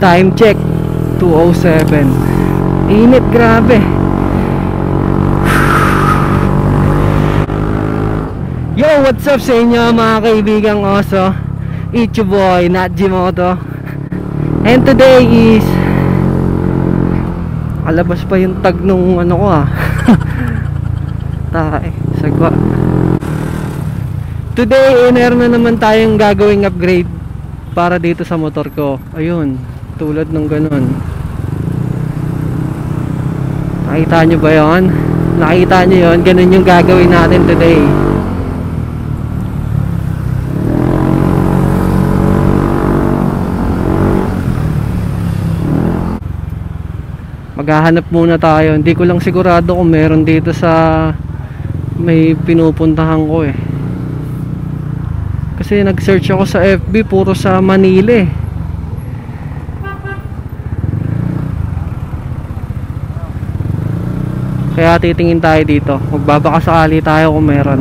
Time check 2:07. Init, grabe. Yo, what's up sa inyo mga kaibigang oso? It's your boy, Natjimoto. And today is alabas pa yung tag nung ano ko tae, sagwa. Today, meron na naman tayong gagawing upgrade para dito sa motor ko. Ayun, tulad ng ganun. Nakita nyo ba yun? Nakita nyo yun? Ganun yung gagawin natin today. Maghahanap muna tayo. Hindi ko lang sigurado kung meron dito sa may pinupuntahan ko eh. Kasi nag-search ako sa FB, puro sa Manila eh. Kaya titingin tayo dito. Magbabakasakali tayo kung meron.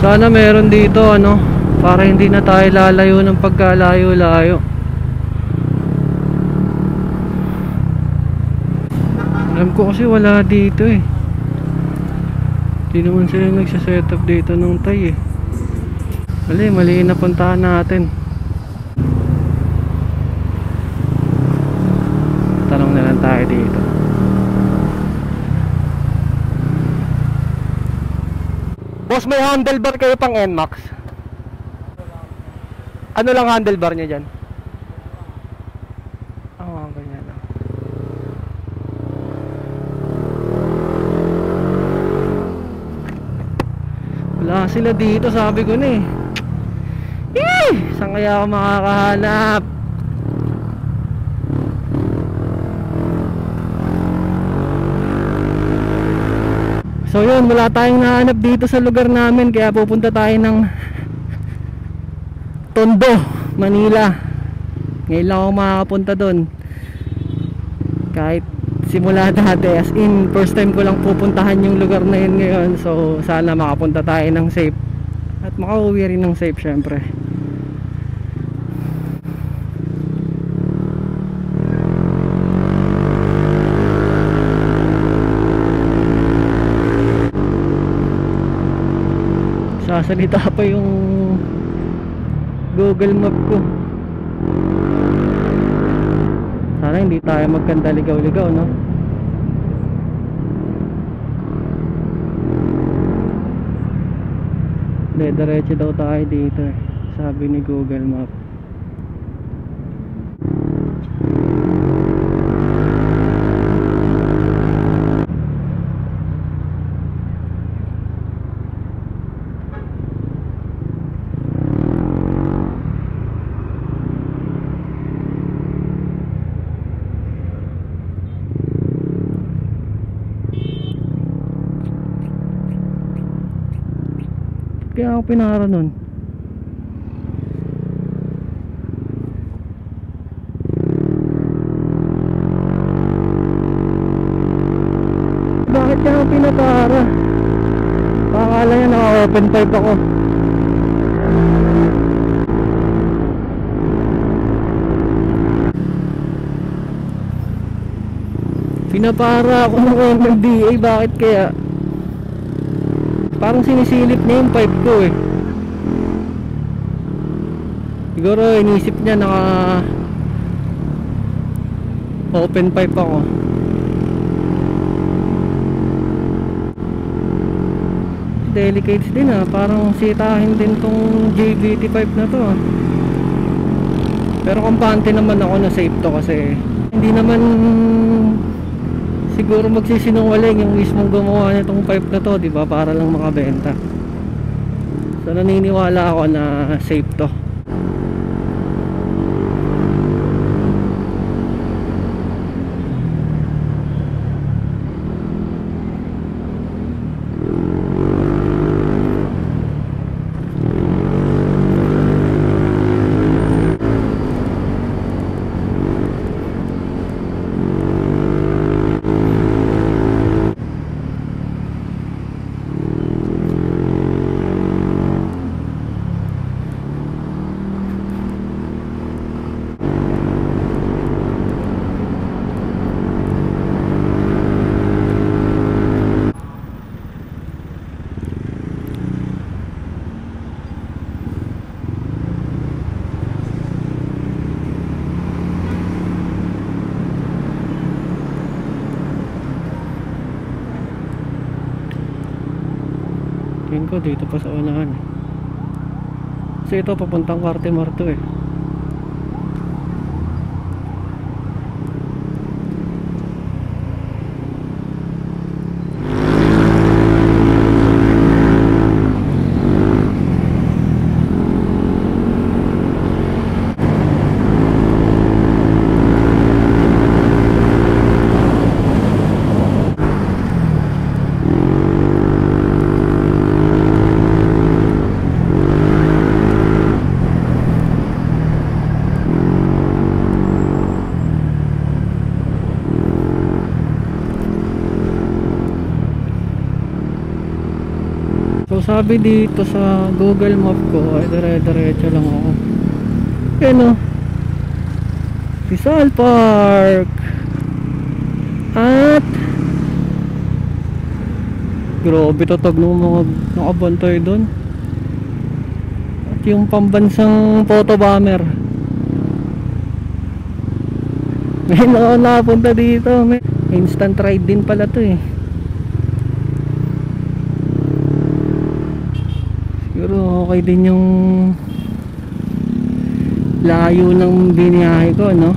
Sana meron dito ano, para hindi na tayo lalayo ng pagkalayo-layo. Alam ko kasi wala dito eh. Hindi naman sila nagsasetup dito nung tay eh. Mali na puntahan natin. Tanong na lang tayo dito. Boss, may handlebar kayo pang NMAX? Ano lang handlebar niya dyan? Oo, ganyan lang. Wala sila dito, sabi ko na eh. Saan kaya ako makakahanap? So yun, wala tayong nahanap dito sa lugar namin. Kaya pupunta tayo ng Tondo, Manila. Ngayon lang ako makakapunta doon. Kahit simula dati, as in first time ko lang pupuntahan yung lugar na yun ngayon. So sana makapunta tayo ng safe at makauwi rin ng safe syempre. Sasalita pa yung Google Map ko. Sana hindi tayo magkanda ligaw-ligaw, no? Diretso daw tayo dito eh, sabi ni Google Map. Kaya ako pinara nun. Bakit kaya ako pinapara? Pakakala niya naka-open pipe ako. Pinapara ako ng MMDA. Bakit kaya? Parang sinisilip niya yung pipe ko eh. Siguro inisip niya naka open pipe ako. Delicates din parang sitahin din tong JVT pipe na to Pero kampante naman ako na safe to kasi hindi naman siguro magsisinungaling yung mismong gumawa nitong pipe na to, diba? Para lang makabenta. So naniniwala ako na safe to. tingin ko dito pa sa unahan. Kasi ito papuntang Cartimar to eh. So sabi dito sa Google Map ko ay dire-diretso lang ako. Ayan o, Rizal Park. At grabe tatag ng mga nakabantay doon. At yung pambansang photo bomber. May napunta dito. May instant ride din pala to eh. Siguro okay din yung layo ng biniyahe ko, no?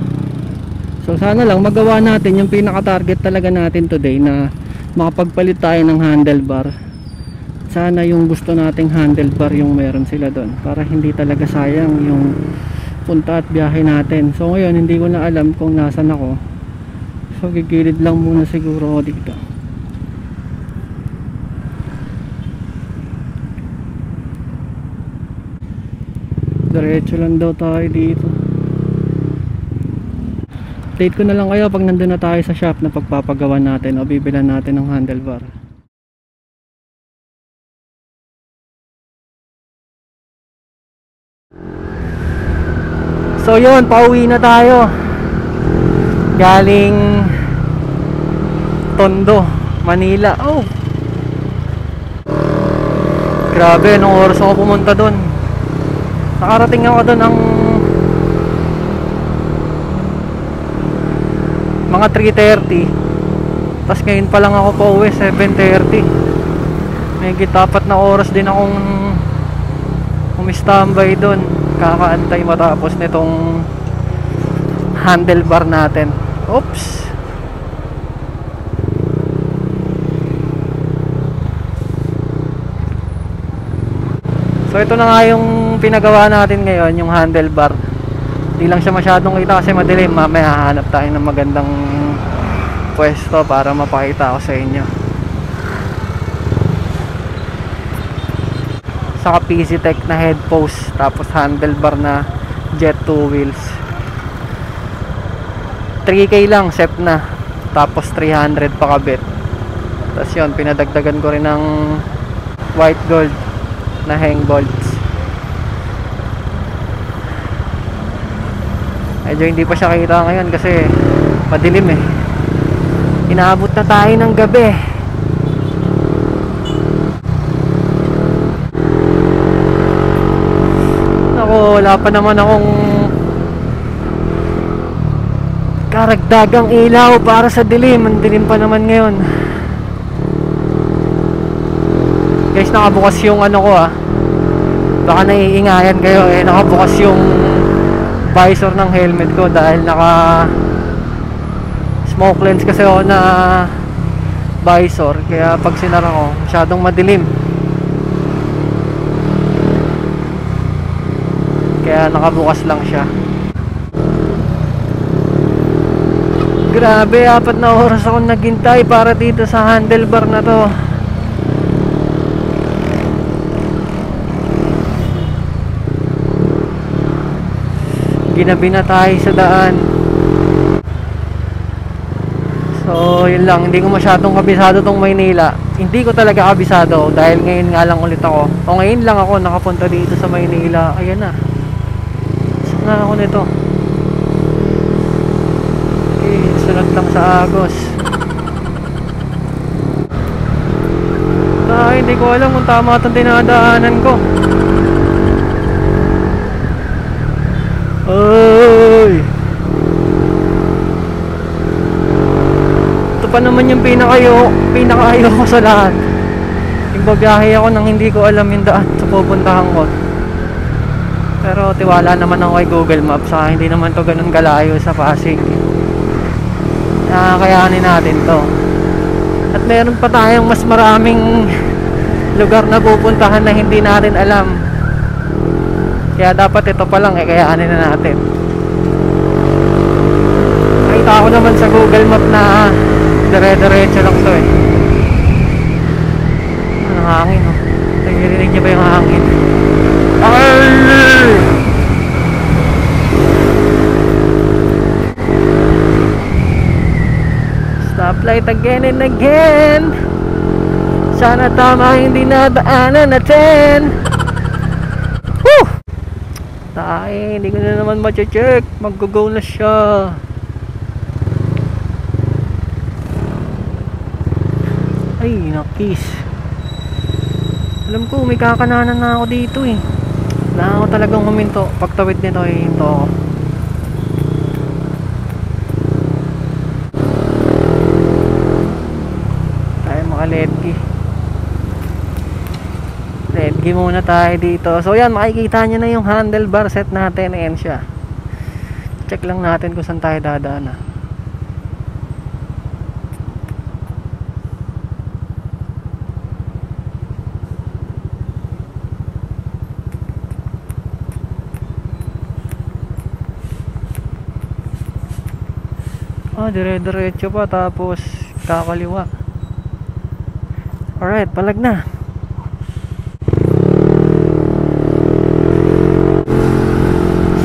So sana lang magawa natin yung pinaka-target talaga natin today, na makapagpalit tayo ng handlebar. Sana yung gusto nating handlebar yung meron sila doon, para hindi talaga sayang yung punta at biyahe natin. So ngayon hindi ko na alam kung nasan ako. So gigilid lang muna siguro ako dito. Diretso lang daw tayo dito. Update ko na lang kayo pag nandun na tayo sa shop na pagpapagawa natin o bibilan natin ng handlebar. So yun, pauwi na tayo. Galing Tondo, Manila. Oh, grabe, anong oras ako pumunta dun? Nakarating ako doon ng mga 3:30. Tapos ngayon pa lang ako pa uwi, 7:30. May gitapat na oras din akong umistambay doon, kakaantay matapos nitong handlebar natin. Oops. So ito na nga yung pinagawa natin ngayon, yung handlebar. Hindi lang siya masyadong kita kasi madilim. Mamaya hahanap tayo ng magandang pwesto para mapakita ko sa inyo. Saka PCTech na head post, tapos handlebar na jet 2 wheels. 3K lang set na, tapos 300 pa kabit. Tapos yun, pinadagdagan ko rin ng white gold na hang bolts. Medyo hindi pa siya kita ngayon kasi madilim eh. Inaabot na tayo ng gabi. Ako, wala pa naman akong karagdagang ilaw para sa dilim. Ang dilim pa naman ngayon. Guys, nakabukas yung ano ko ah. Baka naiingayan kayo eh. Nakabukas yung visor ng helmet ko dahil naka smoke lens kasi ako na visor. Kaya pag sinara ko, masyadong madilim. Kaya nakabukas lang siya. Grabe, 4 na oras akong naghintay para dito sa handlebar na to. Ginabi na tayo sa daan. So yun lang, hindi ko masyadong kabisado tong Maynila. Hindi ko talaga kabisado dahil ngayon nga lang ulit ako. O ngayon lang ako nakapunta dito sa Maynila. Ayan na. Saan na ako nito? Okay, sunod lang sa Agos. Hindi ko alam kung tama itong dinadaanan ko. Oy! Ito pa naman yung pinakayo ko sa lahat. Nagbabiyahe ako nang hindi ko alam yung daan sa pupuntahan ko. Pero tiwala naman ako kay Google Maps, hindi naman to ganun kalayo sa Pasig. Kakayanin natin to. At meron pa tayong mas maraming lugar na pupuntahan na hindi natin alam. Kaya dapat ito pa lang kayanin na natin. Nakita ko naman sa Google Map na dire-diretso lang to eh. Ang hangin oh. Narinig niyo ba yung hangin? Stoplight again and again. Sana tama yung dinadaanan natin. Woo! Tayo, hindi ko na naman ma-check. Mag-go na siya. Ay, nakis. Alam ko, may kakananan na ako dito eh. Kailangan ko talagang huminto. Pagtawid nito ay hinto ako. Tayo maka-ledgi. Ledgi muna tayo dito. So yan, makikita nyo na yung handlebar set natin. Ayan siya. Check lang natin kung saan tayo dadaan ah. Dire-diretso pa tapos kakaliwa. Alright, palag na.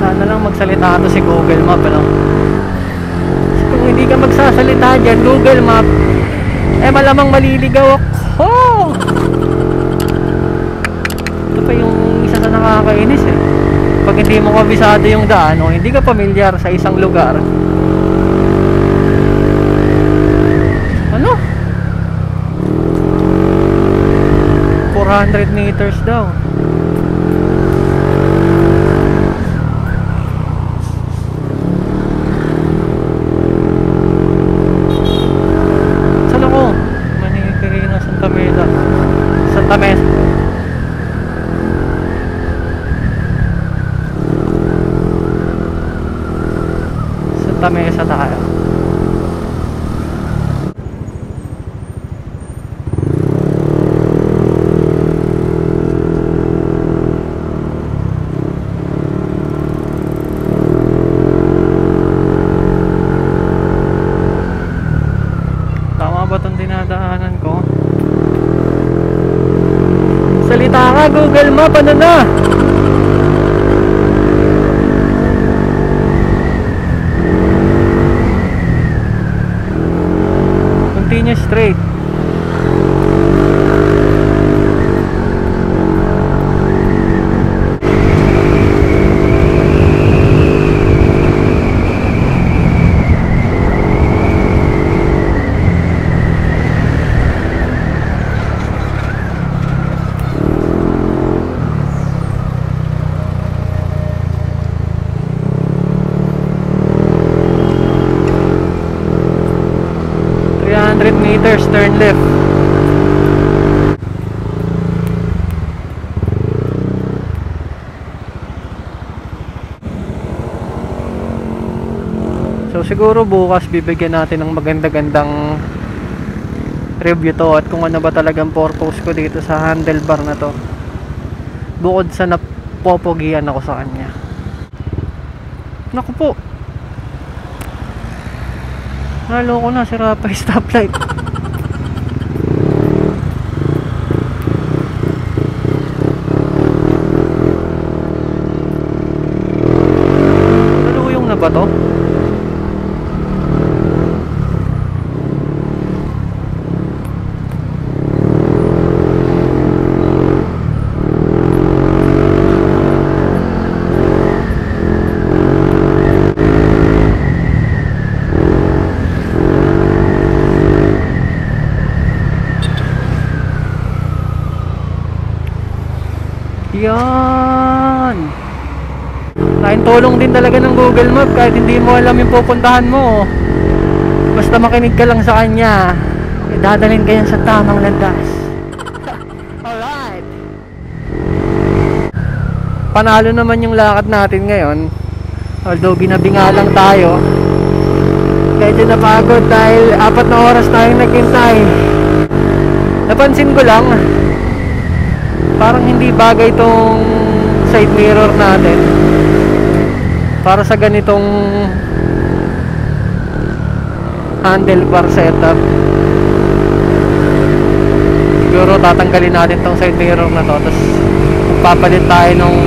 Sana lang magsalita to si Google Map ano? Kasi kung hindi ka magsasalita dyan Google Map, malamang maliligaw ako. Ito pa yung isa na nakakainis eh. Pag hindi mo kabisado yung daan o hindi ka pamilyar sa isang lugar, 400 meters daw. Saan ako? Manigirino, Santa Mesa. Santa Mesa. Santa Mesa tayo. Dinadaanan ko. Salita ka Google Map, ano na? Continue straight. Meters, turn left. So siguro bukas bibigyan natin ng maganda-gandang review to at kung ano ba talagang purpose ko dito sa handlebar na to, bukod sa napopogian ako sa kanya. Naku po, naloko na, sira pa yung stoplight. Naluyong na ba to? Yan. Laking tulong din talaga ng Google Map kahit hindi mo alam yung pupuntahan mo. Basta makinig ka lang sa kanya, dadalhin ka yan sa tamang landas. panalo naman yung lakad natin ngayon. Although ginabinga lang tayo, medyo napagod dahil 4 na oras tayong naghintay. Napansin ko lang, parang hindi bagay tong side mirror natin para sa ganitong handlebar setup. Siguro tatanggalin natin tong side mirror na to, tapos papalit tayo nung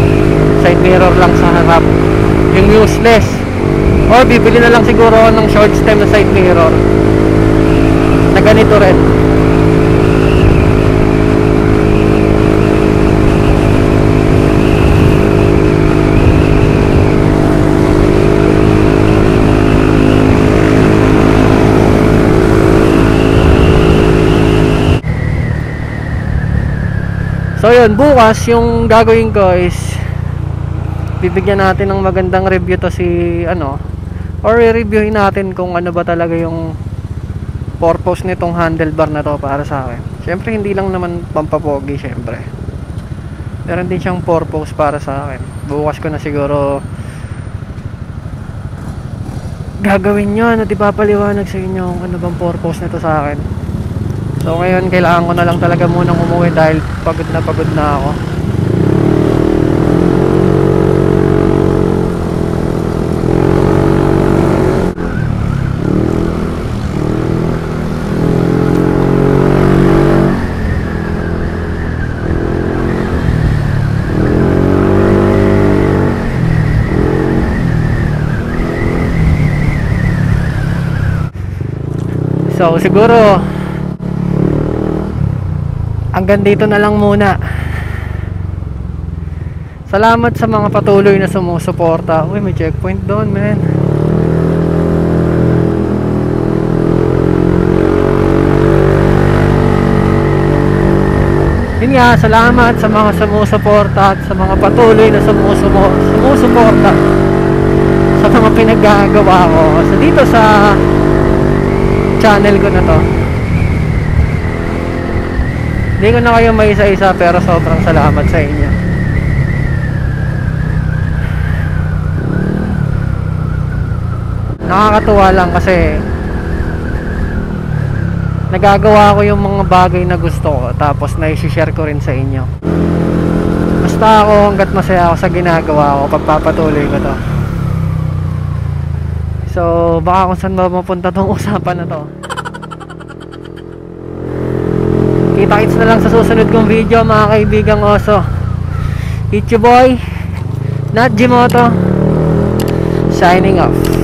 side mirror lang sa harap, yung useless, o bibili na lang siguro ng short stem na side mirror na ganito rin. So yun, bukas yung gagawin ko is bibigyan natin ng magandang review to si or i-reviewin natin kung ano ba talaga yung purpose nitong handlebar na to para sa akin. Syempre hindi lang naman pampapogi, syempre meron din siyang purpose para sa akin. Bukas ko na siguro gagawin yun at ipapaliwanag sa inyo kung ano bang purpose nito sa akin. So ngayon kailangan ko na lang talaga munang umuwi dahil pagod na ako. So siguro hanggang dito na lang muna. Salamat sa mga patuloy na sumusuporta. Uy, may checkpoint doon, man. Yun nga, salamat sa mga sumusuporta at sa mga patuloy na sumusuporta sa mga pinaggagawa ko. So dito sa channel ko na to, hindi ko na kayo may isa-isa, pero sobrang salamat sa inyo. Nakakatuwa lang kasi nagagawa ko yung mga bagay na gusto ko, tapos na-share ko rin sa inyo. Basta ako, hanggat masaya ako sa ginagawa ko, pagpapatuloy ko to. So baka kung saan ba mapunta tong usapan na to. Kita-kits na lang sa susunod kong video, mga kaibigang oso. It's your boy, Nat Jimoto, signing off.